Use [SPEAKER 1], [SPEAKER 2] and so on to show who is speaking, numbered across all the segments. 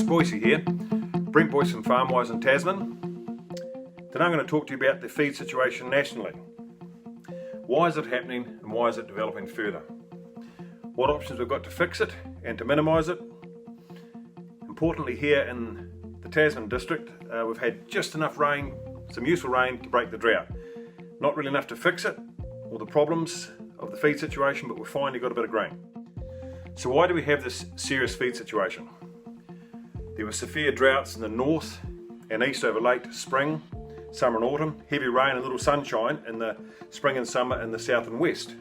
[SPEAKER 1] Boyce here, Brent Boyce from FarmWise in Tasman. Today I'm going to talk to you about the feed situation nationally. Why is it happening and why is it developing further? What options we've got to fix it and to minimise it. Importantly, here in the Tasman district, we've had just enough rain, some useful rain to break the drought. Not really enough to fix it or the problems of the feed situation, but we've finally got a bit of grain. So why do we have this serious feed situation? There were severe droughts in the north and east over late spring, summer and autumn, heavy rain and little sunshine in the spring and summer in the south and west.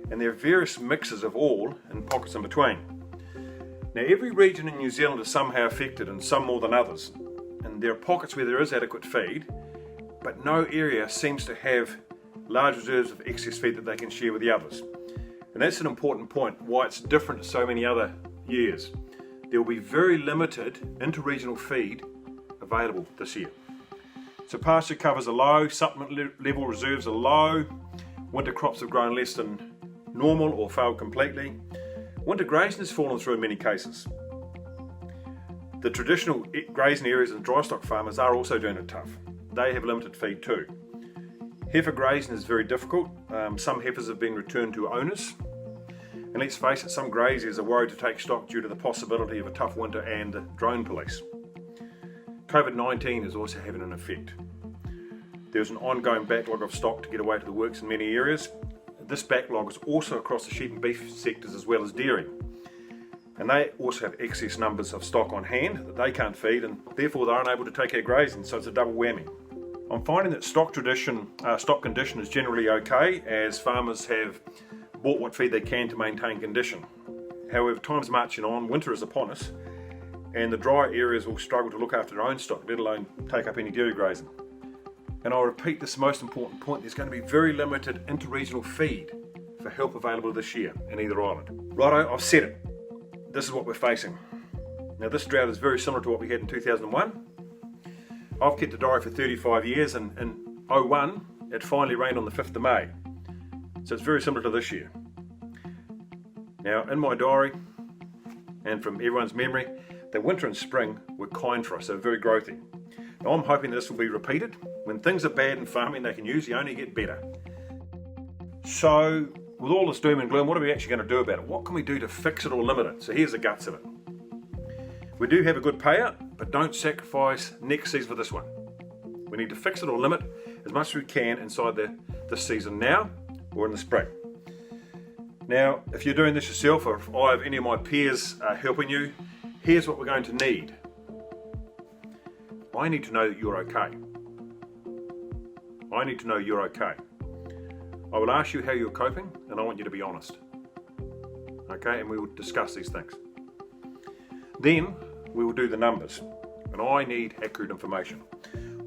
[SPEAKER 1] And there are various mixes of all and pockets in between. Now every region in New Zealand is somehow affected and some more than others. And there are pockets where there is adequate feed, but no area seems to have large reserves of excess feed that they can share with the others. And that's an important point, why it's different to so many other years. There will be very limited interregional feed available this year. So pasture covers are low, supplement level reserves are low, winter crops have grown less than normal or failed completely. Winter grazing has fallen through in many cases. The traditional grazing areas and dry stock farmers are also doing it tough. They have limited feed too. Heifer grazing is very difficult. Some heifers have been returned to owners. And let's face it, some graziers are worried to take stock due to the possibility of a tough winter and the drone police. COVID-19 is also having an effect. There's an ongoing backlog of stock to get away to the works in many areas. This backlog is also across the sheep and beef sectors as well as dairy. And they also have excess numbers of stock on hand that they can't feed, and therefore they're unable to take out grazing, so it's a double whammy. I'm finding that stock condition is generally okay, as farmers have bought what feed they can to maintain condition. However, time's marching on, winter is upon us, and the dry areas will struggle to look after their own stock, let alone take up any dairy grazing. And I'll repeat this most important point, there's going to be very limited interregional feed for help available this year in either island. Righto, I've said it. This is what we're facing. Now this drought is very similar to what we had in 2001. I've kept a diary for 35 years, and in 2001 it finally rained on the 5th of May. So it's very similar to this year. Now in my diary, and from everyone's memory, the winter and spring were kind for us, they were very growthy. Now I'm hoping this will be repeated. When things are bad in farming, they can usually only get better. So with all this doom and gloom, what are we actually going to do about it? What can we do to fix it or limit it? So here's the guts of it. We do have a good payout, but don't sacrifice next season for this one. We need to fix it or limit as much as we can inside this season now or in the spring. Now, if you're doing this yourself, or if I have any of my peers helping you, here's what we're going to need. I need to know that you're okay. I need to know you're okay. I will ask you how you're coping, and I want you to be honest. Okay, and we will discuss these things. Then we will do the numbers, and I need accurate information.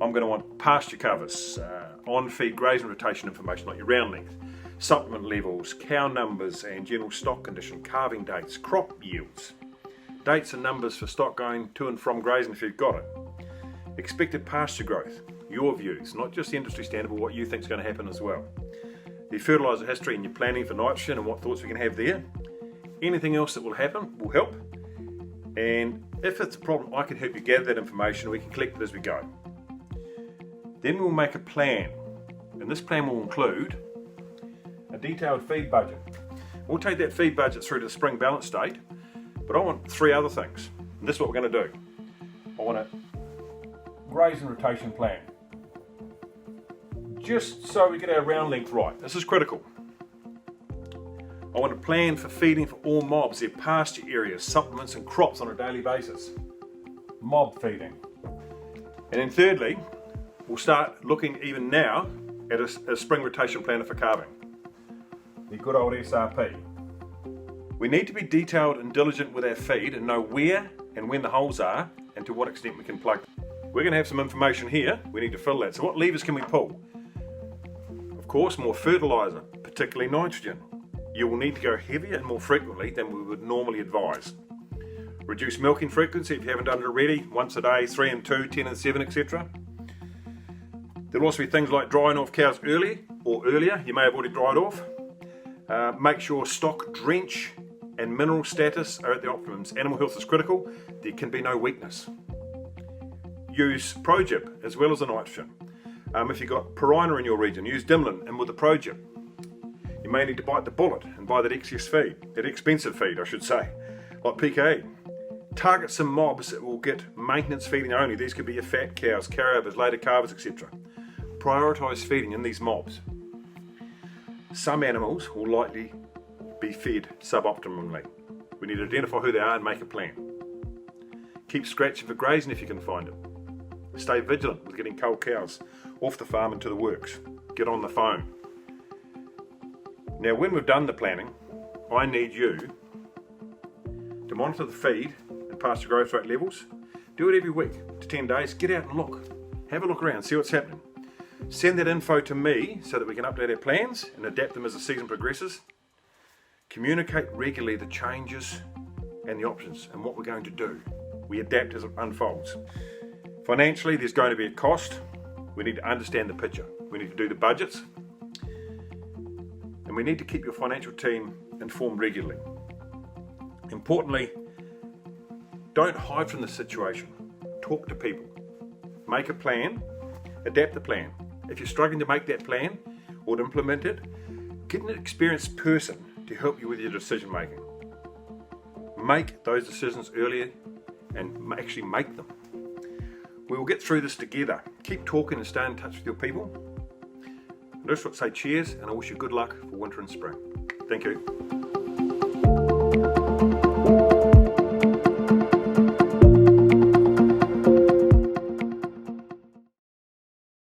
[SPEAKER 1] I'm going to want pasture covers, on-feed grazing rotation information like your round length, supplement levels, cow numbers and general stock condition, calving dates, crop yields, dates and numbers for stock going to and from grazing if you've got it, expected pasture growth, your views, not just the industry standard, but what you think is going to happen as well, the fertiliser history and your planning for nitrogen and what thoughts we can have there, anything else that will happen will help, and if it's a problem I can help you gather that information, we can collect it as we go. Then we'll make a plan, and this plan will include a detailed feed budget. We'll take that feed budget through to the spring balance date, but I want 3 other things, and this is what we're going to do. I want a grazing rotation plan, just so we get our round length right. This is critical. I want a plan for feeding for all mobs, their pasture areas, supplements and crops on a daily basis. Mob feeding. And then thirdly, we'll start looking even now at a spring rotation planner for calving. The good old SRP. We need to be detailed and diligent with our feed and know where and when the holes are and to what extent we can plug them. We're going to have some information here, we need to fill that. So what levers can we pull? Of course, more fertiliser, particularly nitrogen. You will need to go heavier and more frequently than we would normally advise. Reduce milking frequency if you haven't done it already, once a day, 3 and 2, 10 and 7, etc. There'll also be things like drying off cows early or earlier. You may have already dried off. Make sure stock drench and mineral status are at the optimums. Animal health is critical. There can be no weakness. Use Projib as well as a nitrogen. If you've got Pirina in your region, use Dimlin and with the Projib. You may need to bite the bullet and buy that excess feed, that expensive feed I should say, like PKE. Target some mobs that will get maintenance feeding only. These could be your fat cows, carryovers, later calvers, etc. Prioritise feeding in these mobs. Some animals will likely be fed suboptimally. We need to identify who they are and make a plan. Keep scratching for grazing if you can find it. Stay vigilant with getting cull cows off the farm into the works. Get on the phone. Now when we've done the planning, I need you to monitor the feed and pasture growth rate levels. Do it every week to 10 days. Get out and look. Have a look around, see what's happening. Send that info to me so that we can update our plans and adapt them as the season progresses. Communicate regularly the changes and the options and what we're going to do. We adapt as it unfolds. Financially, there's going to be a cost. We need to understand the picture. We need to do the budgets. And we need to keep your financial team informed regularly. Importantly, don't hide from the situation. Talk to people. Make a plan. Adapt the plan. If you're struggling to make that plan or to implement it, get an experienced person to help you with your decision making. Make those decisions earlier and actually make them. We will get through this together. Keep talking and stay in touch with your people. I just want to say cheers and I wish you good luck for winter and spring. Thank you.